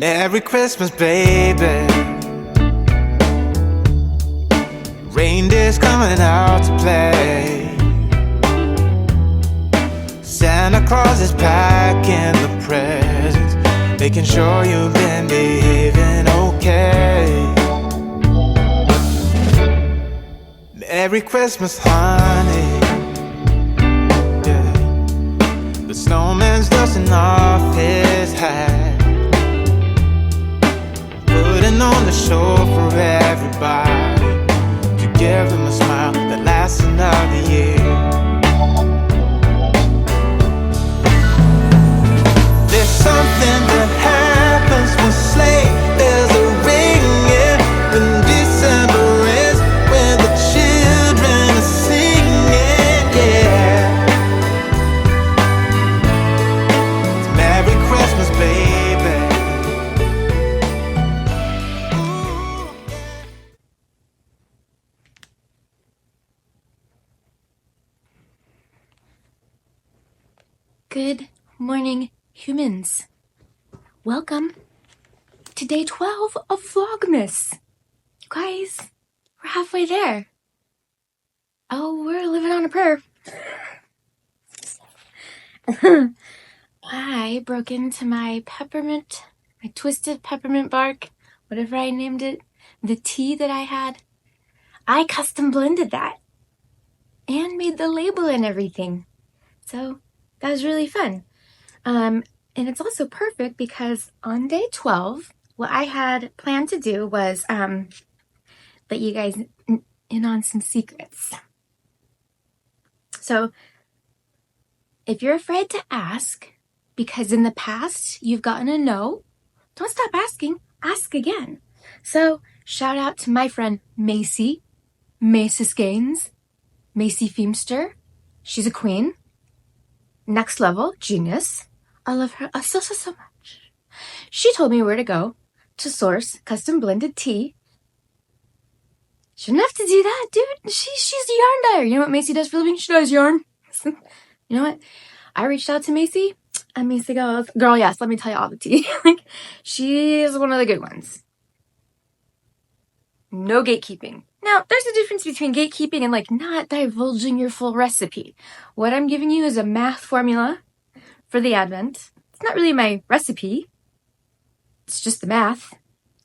Merry Christmas, baby. Reindeer's coming out to play. Santa Claus is packing the presents, making sure you've been behaving okay. Merry Christmas, honey. Yeah. The snowman's dusting off his hat, putting on the show for everybody, to give them a smile that lasts another year. There's something that happens when sleigh bells are ringing, when December ends, when the children are singing, yeah. It's Merry Christmas, baby. Ooh, yeah. Good morning, humans. Welcome to day 12 of Vlogmas. You guys, we're halfway there. Oh, we're living on a prayer. I broke into my twisted peppermint bark, whatever I named it, the tea that I had. I custom blended that and made the label and everything. So that was really fun. And it's also perfect because on day 12, what I had planned to do was let you guys in on some secrets. So if you're afraid to ask, because in the past you've gotten a no, don't stop asking, ask again. So shout out to my friend Macy Gaines, Macy Feemster. She's a queen. Next level, genius. I love her so much. She told me where to go to source custom blended tea. Shouldn't have to do that, dude. She's a yarn dyer. You know what Macy does for a living? She does yarn. You know what? I reached out to Macy, and Macy goes, "Girl, yes, let me tell you all the tea." Like, she's one of the good ones. No gatekeeping. Now, there's a difference between gatekeeping and like not divulging your full recipe. What I'm giving you is a math formula for the Advent. It's not really my recipe. It's just the math.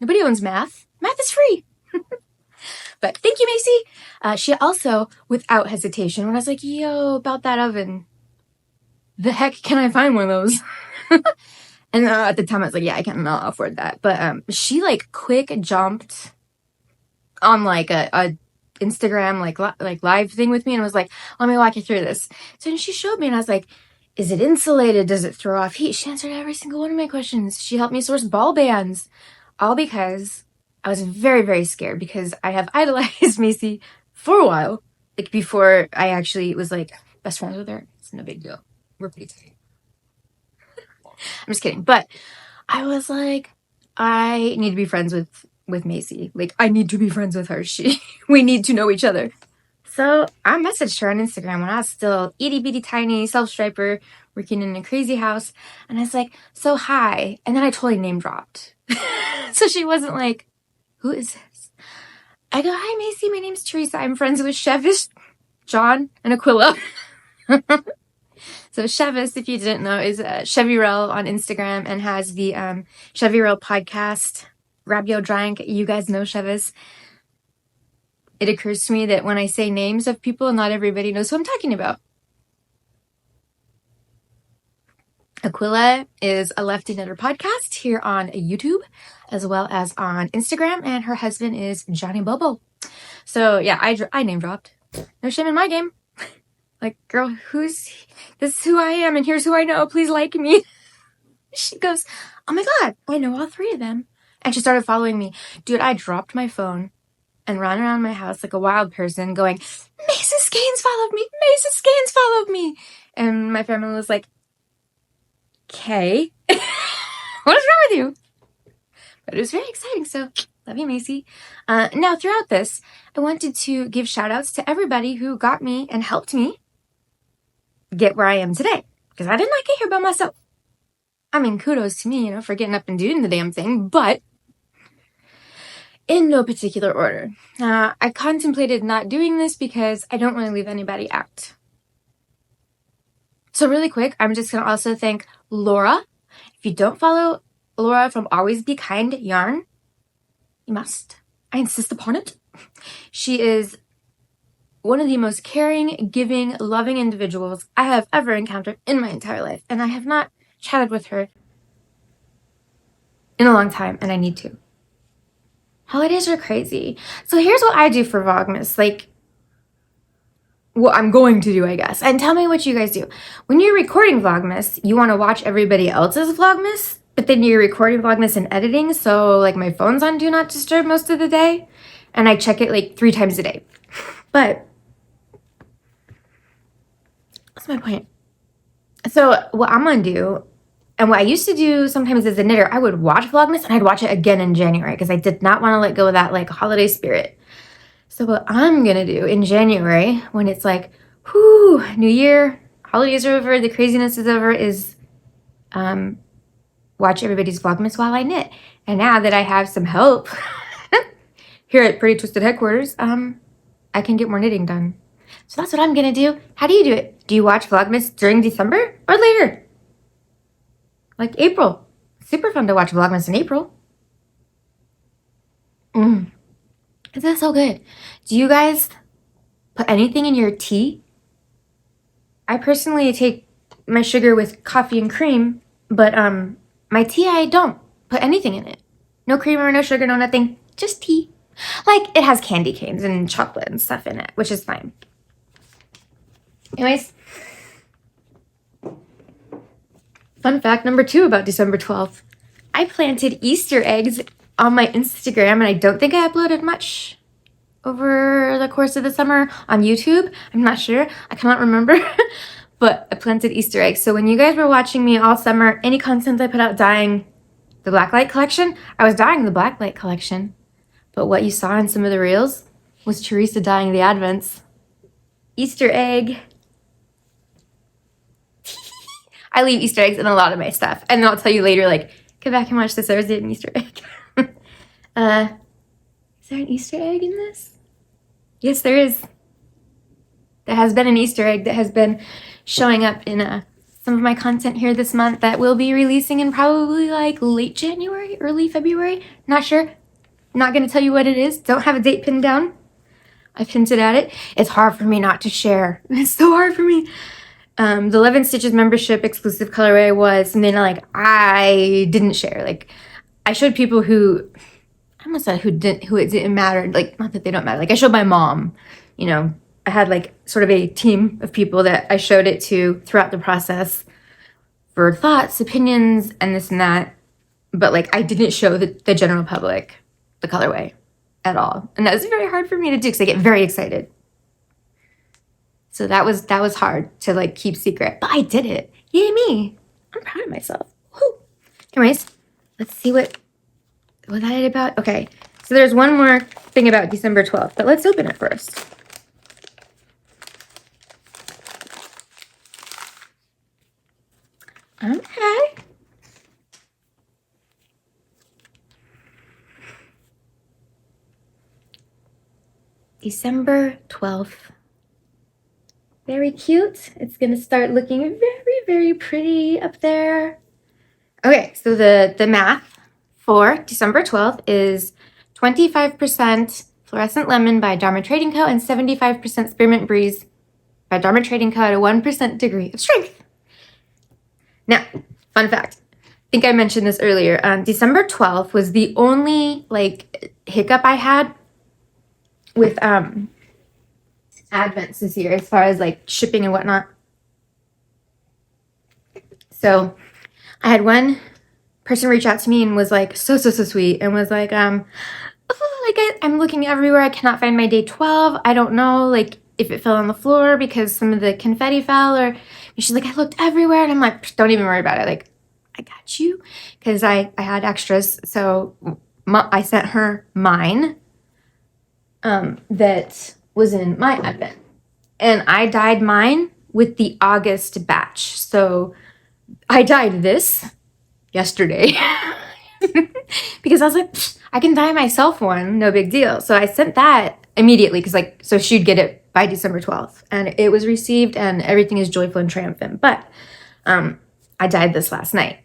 Nobody owns math. Math is free. But thank you, Macy. She also, without hesitation, when I was like, yo, about that oven, the heck can I find one of those? And at the time I was like, yeah, I cannot afford that. But she like quick jumped on like a Instagram like live thing with me and was like, let me walk you through this. So then she showed me and I was like, is it insulated? Does it throw off heat? She answered every single one of my questions. She helped me source ball bands, all because I was very, very scared because I have idolized Macy for a while. Like before I actually was like best friends with her. It's no big deal. We're pretty tight. I'm just kidding. But I was like, I need to be friends with Macy. Like, I need to be friends with her. We need to know each other. So I messaged her on Instagram when I was still itty bitty tiny self-striper working in a crazy house. And I was like, so hi. And then I totally name dropped. So she wasn't like, who is this? I go, hi Macy, my name's Teresa. I'm friends with Chevis, John, and Aquila. So Chevis, if you didn't know, is Chevy Rel on Instagram and has the Chevy Rel podcast. Grab your drink. You guys know Chevis. It occurs to me that when I say names of people, not everybody knows who I'm talking about. Aquila is a Lefty Knitter podcast here on YouTube, as well as on Instagram, and her husband is Johnny Bobo. So yeah, I name dropped. No shame in my game. Like, girl, this is who I am, and here's who I know. Please like me. She goes, oh my God, I know all three of them. And she started following me. Dude, I dropped my phone and ran around my house like a wild person going, Mrs. Gaines followed me. Mrs. Gaines followed me. And my family was like, okay, what is wrong with you? But it was very exciting. So love you, Macy. Now throughout this, I wanted to give shout outs to everybody who got me and helped me get where I am today. Because I did not get here by myself. I mean, kudos to me, for getting up and doing the damn thing, but in no particular order. I contemplated not doing this because I don't want to leave anybody out. So really quick, I'm just going to also thank Laura. If you don't follow Laura from Always Be Kind Yarn, you must. I insist upon it. She is one of the most caring, giving, loving individuals I have ever encountered in my entire life. And I have not chatted with her in a long time, and I need to. Holidays are crazy. So here's what I do for Vlogmas. Like, what I'm going to do, I guess. And tell me what you guys do. When you're recording Vlogmas, you want to watch everybody else's Vlogmas, but then you're recording Vlogmas and editing, so like my phone's on Do Not Disturb most of the day, and I check it like 3 times a day. But that's my point. So what I'm gonna do, and what I used to do sometimes as a knitter, I would watch Vlogmas and I'd watch it again in January because I did not want to let go of that like holiday spirit. So what I'm gonna do in January, when it's like, whoo, New Year, holidays are over, the craziness is over, is watch everybody's Vlogmas while I knit. And now that I have some help here at Pretty Twisted headquarters, I can get more knitting done. So that's what I'm gonna do. How do you do it? Do you watch Vlogmas during December or later? Like April. Super fun to watch Vlogmas in April. This is so good. Do you guys put anything in your tea? I personally take my sugar with coffee and cream, but my tea, I don't put anything in it. No creamer, no sugar, no nothing. Just tea. Like, it has candy canes and chocolate and stuff in it, which is fine. Anyways, fun fact number 2 about December 12th. I planted Easter eggs on my Instagram, and I don't think I uploaded much over the course of the summer on YouTube. I'm not sure. I cannot remember. But I planted Easter eggs. So when you guys were watching me all summer, any content I put out dyeing the Blacklight collection, I was dyeing the Blacklight collection. But what you saw in some of the reels was Teresa dyeing the Advents. Easter egg. I leave Easter eggs in a lot of my stuff. And then I'll tell you later, like, come back and watch this. I was an Easter egg. Is there an Easter egg in this? Yes, there is. There has been an Easter egg that has been showing up in some of my content here this month that we'll be releasing in probably like late January, early February. Not sure. Not going to tell you what it is. Don't have a date pinned down. I've hinted at it. It's hard for me not to share. It's so hard for me. The 11 Stitches membership exclusive colorway was something like I didn't share. Like, I showed people who, I almost said who it didn't matter. Like, not that they don't matter. Like, I showed my mom, I had like sort of a team of people that I showed it to throughout the process for thoughts, opinions, and this and that. But like, I didn't show the general public the colorway at all. And that was very hard for me to do because I get very excited. So that was hard to like keep secret, but I did it. Yay me. I'm proud of myself. Woo. Anyways, let's see what was that about? Okay. So there's one more thing about December 12th, but let's open it first. Okay. December 12th. Very cute. It's going to start looking very, very pretty up there. Okay, so the math for December 12th is 25% Fluorescent Lemon by Dharma Trading Co. and 75% Spearmint Breeze by Dharma Trading Co. at a 1% degree of strength. Now, fun fact. I think I mentioned this earlier. December 12th was the only like hiccup I had with Advents this year as far as like shipping and whatnot. So I had person reach out to me and was like so sweet and was like I'm looking everywhere. I cannot find my day 12. I don't know like if it fell on the floor because some of the confetti fell, or she's like, I looked everywhere. And I'm like, don't even worry about it. Like, I got you, because I had extras. So I sent her mine that was in my Advent, and I dyed mine with the August batch. So I dyed this yesterday. Because I was like, I can dye myself one, no big deal. So I sent that immediately because so she'd get it by December 12th. And it was received and everything is joyful and triumphant. But I dyed this last night.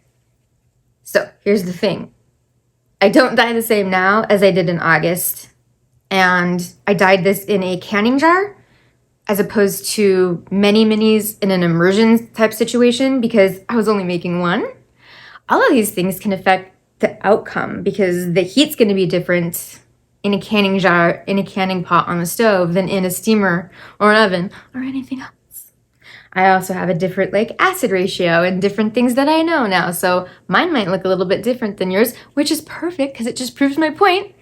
So here's the thing. I don't dye the same now as I did in August. And I dyed this in a canning jar as opposed to many minis in an immersion type situation because I was only making one. All of these things can affect the outcome because the heat's going to be different in a canning jar, in a canning pot on the stove than in a steamer or an oven or anything else. I also have a different acid ratio and different things that I know now. So mine might look a little bit different than yours, which is perfect because it just proves my point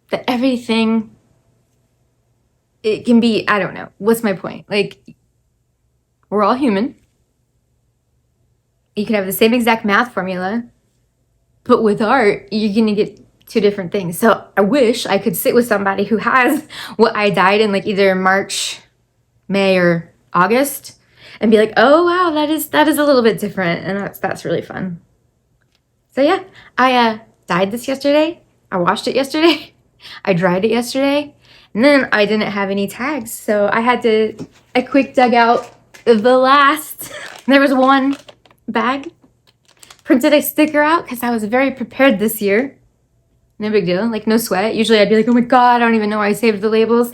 that everything, it can be, I don't know. What's my point? We're all human. You can have the same exact math formula, but with art, you're going to get two different things. So I wish I could sit with somebody who has what I dyed in either March, May, or August and be like, oh, wow, that is a little bit different. And that's really fun. So yeah, I dyed this yesterday. I washed it yesterday. I dried it yesterday. And then I didn't have any tags. So I quick dug out the last, there was one bag, printed a sticker out because I was very prepared this year. No big deal, no sweat. Usually I'd be like, oh my God, I don't even know why I saved the labels.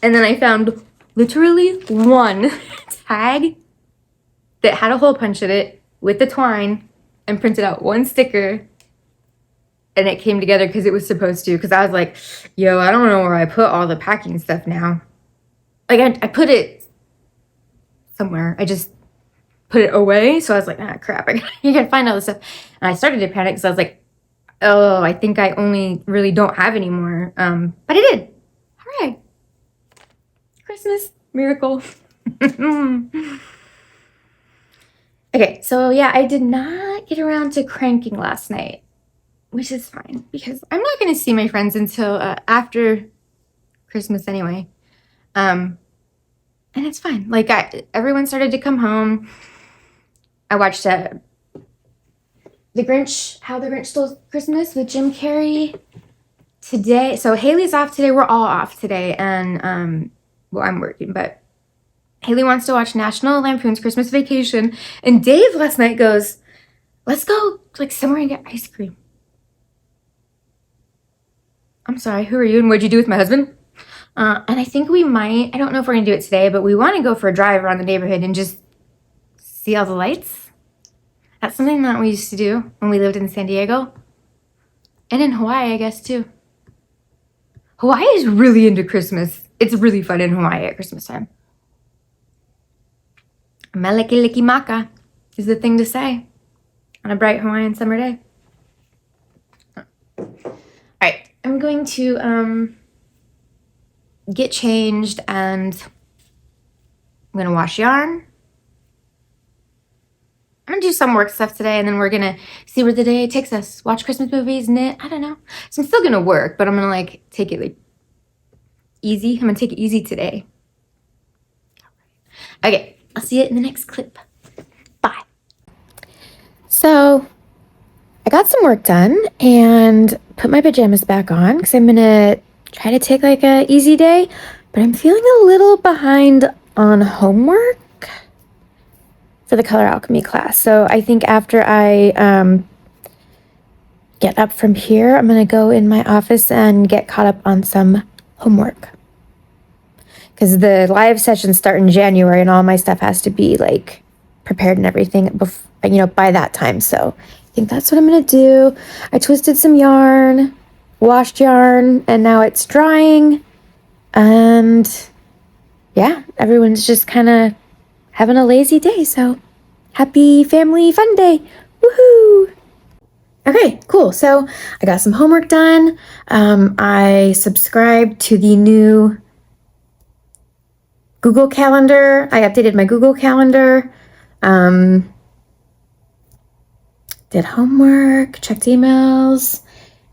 And then I found literally one tag that had a hole punch in it with the twine and printed out one sticker. And it came together because it was supposed to. Because I was like, yo, I don't know where I put all the packing stuff now. I put it somewhere. I just put it away. So I was like, crap. You gotta find all this stuff. And I started to panic because I was like, oh, I think I only really don't have any more. But I did. Hooray. Christmas miracle. Okay, so yeah, I did not get around to cranking last night, which is fine because I'm not going to see my friends until after Christmas anyway. And it's fine. Everyone started to come home. I watched The Grinch, How the Grinch Stole Christmas with Jim Carrey today. So Haley's off today. We're all off today. And, well, I'm working, but Haley wants to watch National Lampoon's Christmas Vacation. And Dave last night goes, let's go somewhere and get ice cream. I'm sorry, who are you and what'd you do with my husband? And I think we might, I don't know if we're gonna do it today, but we want to go for a drive around the neighborhood and just see all the lights. That's something that we used to do when we lived in San Diego. And in Hawaii, I guess, too. Hawaii is really into Christmas. It's really fun in Hawaii at Christmas time. Melekilikimaka is the thing to say on a bright Hawaiian summer day. All right, I'm going to get changed and I'm going to wash yarn. I'm going to do some work stuff today and then we're going to see where the day takes us. Watch Christmas movies, knit, I don't know. So I'm still going to work, but I'm going to take it easy. I'm going to take it easy today. Okay, I'll see you in the next clip. Bye. So I got some work done and put my pajamas back on because I'm going to try to take a easy day, but I'm feeling a little behind on homework for the color alchemy class. So I think after I get up from here, I'm going to go in my office and get caught up on some homework. Because the live sessions start in January and all my stuff has to be prepared and everything by that time. So I think that's what I'm going to do. I twisted some yarn, washed yarn, and now it's drying. And yeah, everyone's just kind of having a lazy day. So happy family fun day. Woohoo! Okay, cool. So I got some homework done. I subscribed to the new Google Calendar. I updated my Google Calendar. Did homework, checked emails,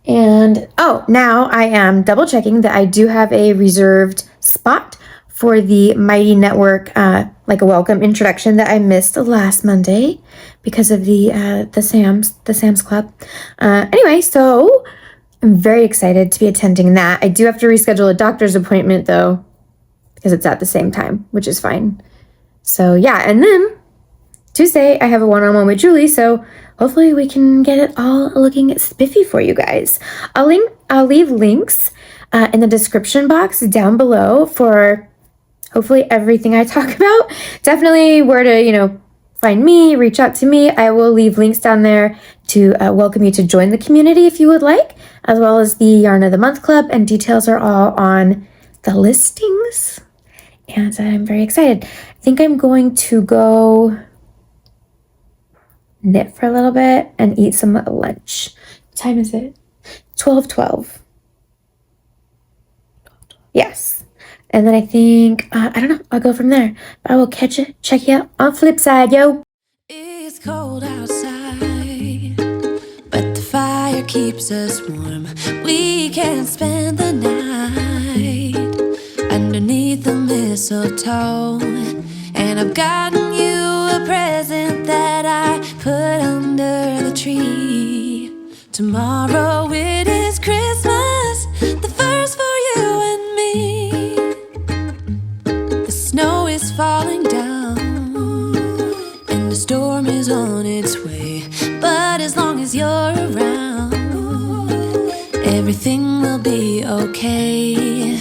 and now I am double checking that I do have a reserved spot for the Mighty Network like a welcome introduction that I missed last Monday because of the Sam's Club. Anyway, so I'm very excited to be attending that. I do have to reschedule a doctor's appointment though, because it's at the same time, which is fine. So yeah, and then Tuesday I have a one-on-one with Julie, so hopefully we can get it all looking spiffy for you guys. I'll leave links in the description box down below for hopefully everything I talk about. Definitely where to, find me, reach out to me. I will leave links down there to welcome you to join the community if you would like, as well as the Yarn of the Month Club, and details are all on the listings. And I'm very excited. I think I'm going to go knit for a little bit and eat some lunch. What time is it? 12:12. Yes. And then I think, I don't know, I'll go from there. But I will check you out on flip side, yo. It's cold outside, but the fire keeps us warm. We can spend the night underneath the mistletoe. And I've gotten you a present that I put under the tree. Tomorrow it is Christmas, the first for you and me. The snow is falling down and the storm is on its way. But as long as you're around, everything will be okay.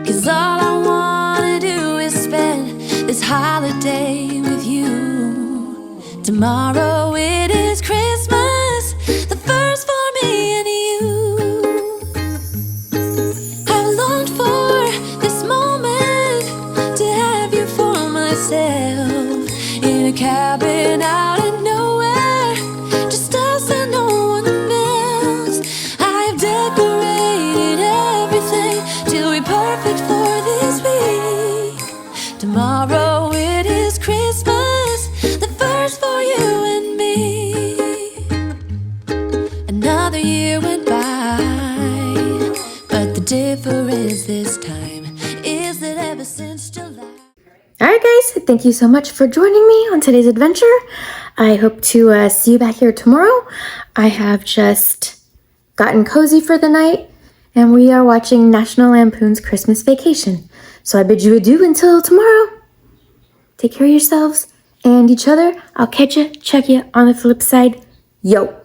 'Cause all I wanna do is spend this holiday with you. Tomorrow it is Christmas, the first for me and you. I've longed for this moment to have you for myself, in a cabin out in nowhere, just us and no one else. I've decorated everything till we're perfect for this week. Tomorrow it is Christmas, the first for you and me. Another year went by, but the difference this time is that ever since July. Alright guys, thank you so much for joining me on today's adventure. I hope to see you back here tomorrow. I have just gotten cozy for the night, and we are watching National Lampoon's Christmas Vacation. So I bid you adieu until tomorrow. Take care of yourselves and each other. I'll check you on the flip side. Yo.